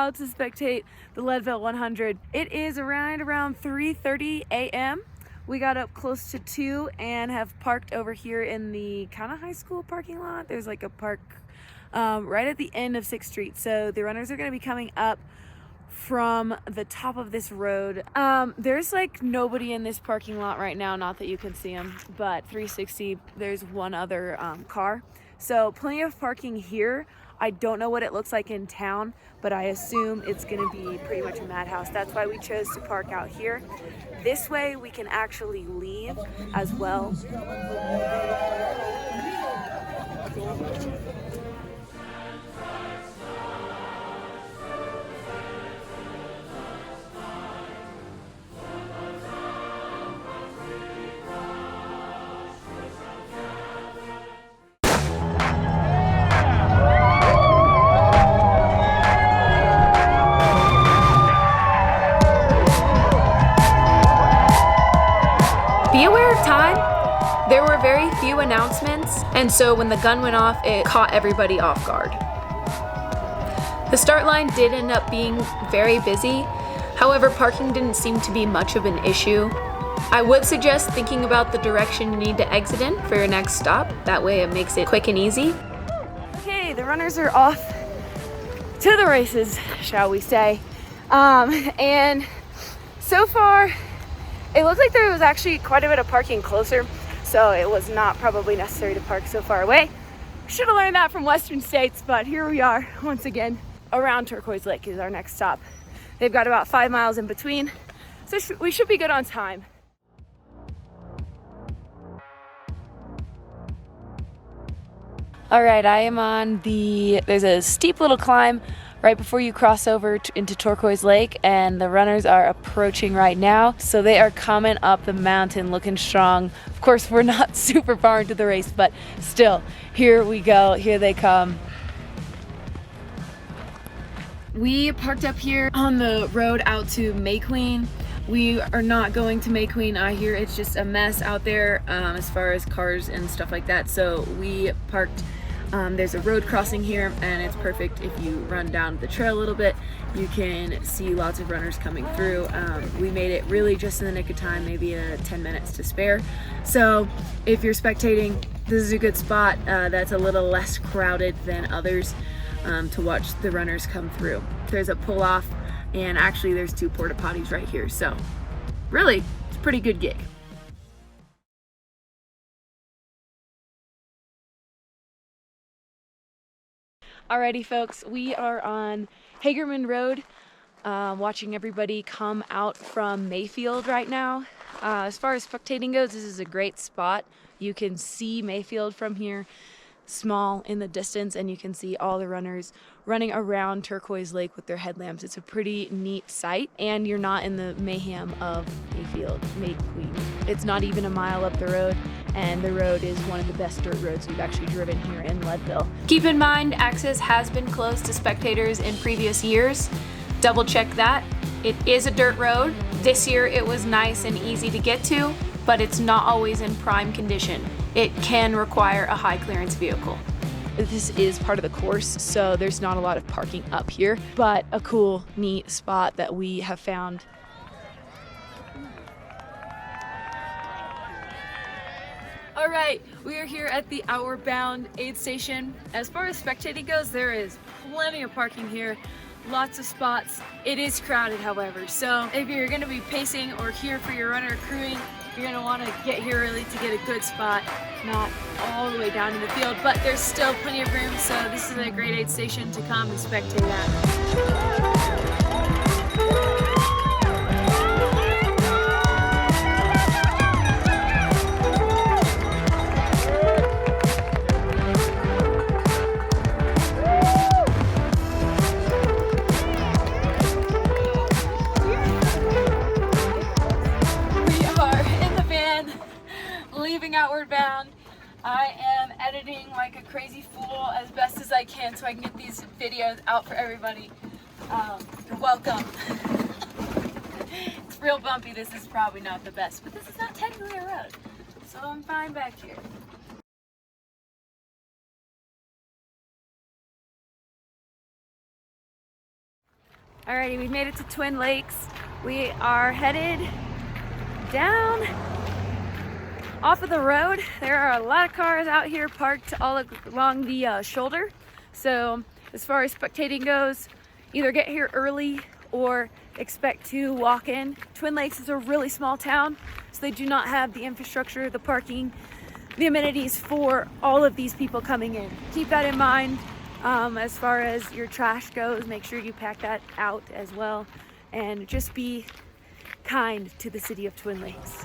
out to spectate the Leadville 100. It is around 3:30 a.m. We got up close to 2 and have parked over here in the kind of high school parking lot. There's like a park right at the end of 6th Street. So the runners are going to be coming up from the top of this road. There's like nobody in this parking lot right now, not that you can see them, but 360, there's one other car. So plenty of parking here. I don't know what it looks like in town, but I assume it's gonna be pretty much a madhouse. That's why we chose to park out here. This way we can actually leave as well. Be aware of time. There were very few announcements, and so when the gun went off, it caught everybody off guard. The start line did end up being very busy. However, parking didn't seem to be much of an issue. I would suggest thinking about the direction you need to exit in for your next stop. That way it makes it quick and easy. Okay, the runners are off to the races, shall we say. And so far, it looked like there was actually quite a bit of parking closer, so it was not probably necessary to park so far away. Should have learned that from Western states, but here we are once again. Around Turquoise Lake is our next stop. They've got about 5 miles in between, so we should be good on time. All right, I am on there's a steep little climb right before you cross over into Turquoise Lake, and the runners are approaching right now. So they are coming up the mountain looking strong. Of course, we're not super far into the race, but still, here we go. Here they come. We parked up here on the road out to May Queen. We are not going to May Queen. I hear it's just a mess out there as far as cars and stuff like that. So we parked. There's a road crossing here, and it's perfect if you run down the trail a little bit. You can see lots of runners coming through. We made it really just in the nick of time, maybe 10 minutes to spare. So if you're spectating, this is a good spot that's a little less crowded than others to watch the runners come through. There's a pull-off, and actually there's 2 porta potties right here. So really, it's a pretty good gig. Alrighty folks, we are on Hagerman Road, watching everybody come out from Mayfield right now. As far as spectating goes, this is a great spot. You can see Mayfield from here, small in the distance, and you can see all the runners running around Turquoise Lake with their headlamps. It's a pretty neat sight, and you're not in the mayhem of Mayfield, May Queen. It's not even a mile up the road, and the road is one of the best dirt roads we've actually driven here in Leadville. Keep in mind, access has been closed to spectators in previous years. Double check that. It is a dirt road. This year it was nice and easy to get to, but it's not always in prime condition. It can require a high clearance vehicle. This is part of the course, so there's not a lot of parking up here, but a cool, neat spot that we have found. All right, we are here at the Outward Bound aid station. As far as spectating goes, there is plenty of parking here, lots of spots. It is crowded, however, so if you're gonna be pacing or here for your runner crewing, you're gonna wanna get here early to get a good spot, not all the way down in the field, but there's still plenty of room, so this is a great aid station to come and spectate at. Leaving Outward Bound. I am editing like a crazy fool as best as I can so I can get these videos out for everybody. You're welcome. It's real bumpy. This is probably not the best, but this is not technically a road, so I'm fine back here. Alrighty, we've made it to Twin Lakes. We are headed down off of the road. There are a lot of cars out here parked all along the shoulder. So as far as spectating goes, either get here early or expect to walk in. Twin Lakes is a really small town, so they do not have the infrastructure, the parking, the amenities for all of these people coming in. Keep that in mind. As far as your trash goes, make sure you pack that out as well, and just be kind to the city of Twin Lakes.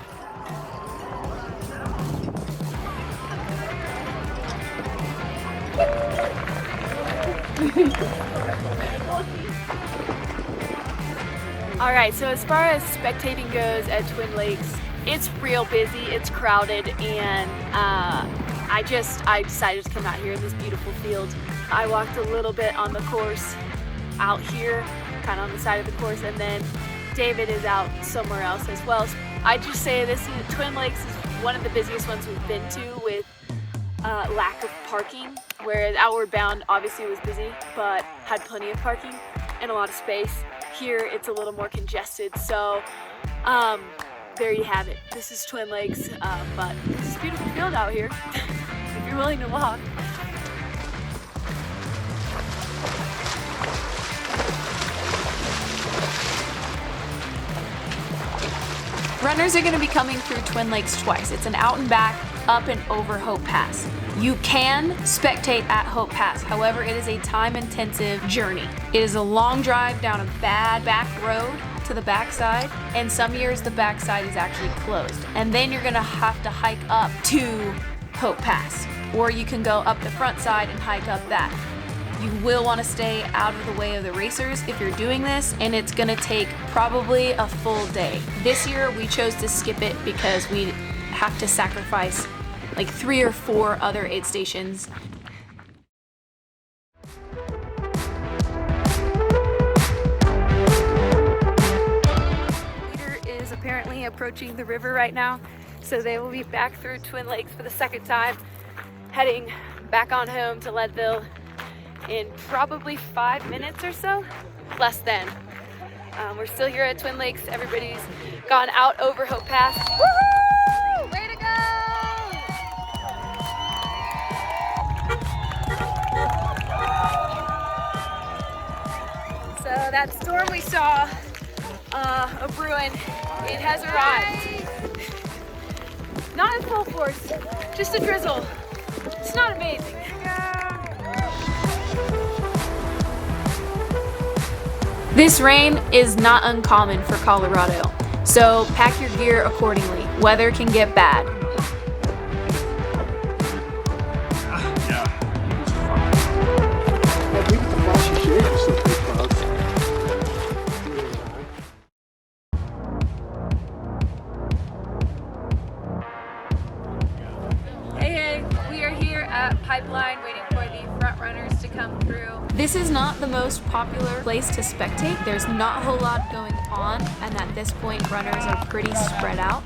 All right, so as far as spectating goes at Twin Lakes, it's real busy, it's crowded, and I decided to come out here in this beautiful field. I walked a little bit on the course out here, kind of on the side of the course, and then David is out somewhere else as well. I just say this, Twin Lakes is one of the busiest ones we've been to with lack of parking, whereas Outward Bound obviously was busy, but had plenty of parking and a lot of space. Here it's a little more congested, so there you have it. This is Twin Lakes, but this is a beautiful field out here if you're willing to walk. Runners are going to be coming through Twin Lakes twice. It's an out and back, up and over Hope Pass. You can spectate at Hope Pass, however, it is a time-intensive journey. It is a long drive down a bad back road to the backside, and some years the backside is actually closed. And then you're going to have to hike up to Hope Pass, or you can go up the front side and hike up that. You will want to stay out of the way of the racers if you're doing this, and it's going to take probably a full day. This year we chose to skip it because we have to sacrifice like 3 or 4 other aid stations. Leader is apparently approaching the river right now, so they will be back through Twin Lakes for the second time, heading back on home to Leadville in probably 5 minutes or so, less than. We're still here at Twin Lakes. Everybody's gone out over Hope Pass. Woohoo! Way to go! So that storm we saw a brewing, it has arrived. Not in full force, just a drizzle. It's not amazing. This rain is not uncommon for Colorado, so pack your gear accordingly. Weather can get bad. Hey, we are here at Pipeline waiting for the front runners to come through. This is not the most popular place to spectate. There's not a whole lot going on, and at this point runners are pretty spread out.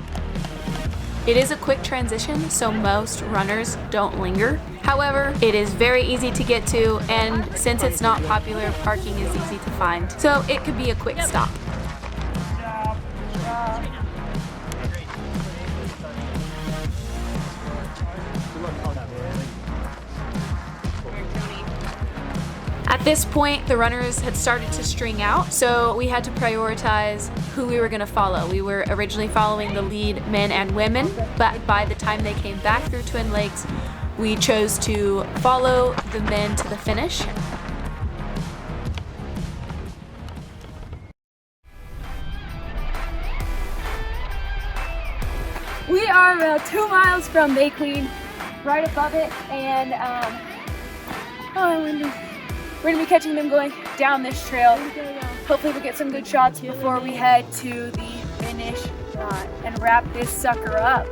It is a quick transition, so most runners don't linger. However, it is very easy to get to, and since it's not popular, parking is easy to find. So it could be a quick stop. At this point, the runners had started to string out, so we had to prioritize who we were going to follow. We were originally following the lead men and women, but by the time they came back through Twin Lakes, we chose to follow the men to the finish. We are about 2 miles from May Queen, right above it, and we're gonna be catching them going down this trail. Hopefully we'll get some good shots before we head to the finish and wrap this sucker up.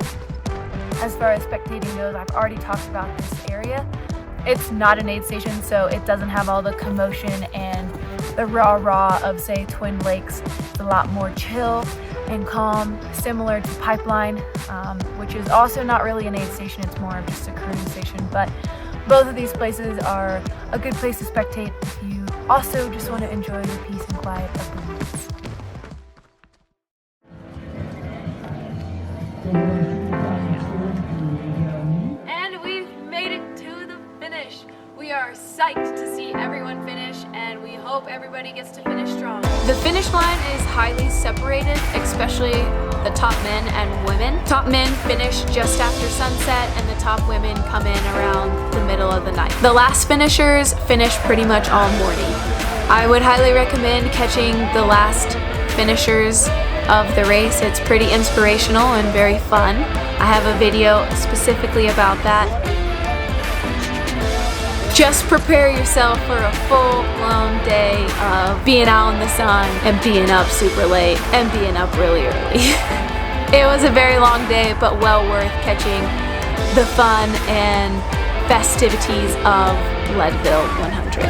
As far as spectating goes, I've already talked about this area. It's not an aid station, so it doesn't have all the commotion and the rah-rah of, say, Twin Lakes. It's a lot more chill and calm, similar to Pipeline, which is also not really an aid station, it's more of just a cruising station. But both of these places are a good place to spectate if you also just want to enjoy the peace and quiet of hope everybody gets to finish strong. The finish line is highly separated, especially the top men and women. Top men finish just after sunset and the top women come in around the middle of the night. The last finishers finish pretty much all morning. I would highly recommend catching the last finishers of the race. It's pretty inspirational and very fun. I have a video specifically about that. Just prepare yourself for a full-blown day of being out in the sun and being up super late and being up really early. It was a very long day, but well worth catching the fun and festivities of Leadville 100.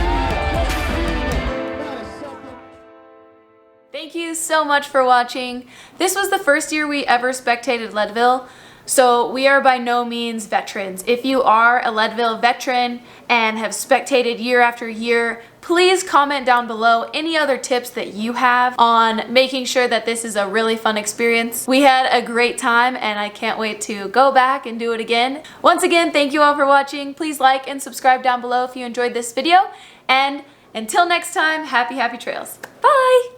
Thank you so much for watching. This was the first year we ever spectated Leadville, so we are by no means veterans. If you are a Leadville veteran and have spectated year after year, please comment down below any other tips that you have on making sure that this is a really fun experience. We had a great time and I can't wait to go back and do it again. Once again, thank you all for watching. Please like and subscribe down below if you enjoyed this video. And until next time, happy trails. Bye!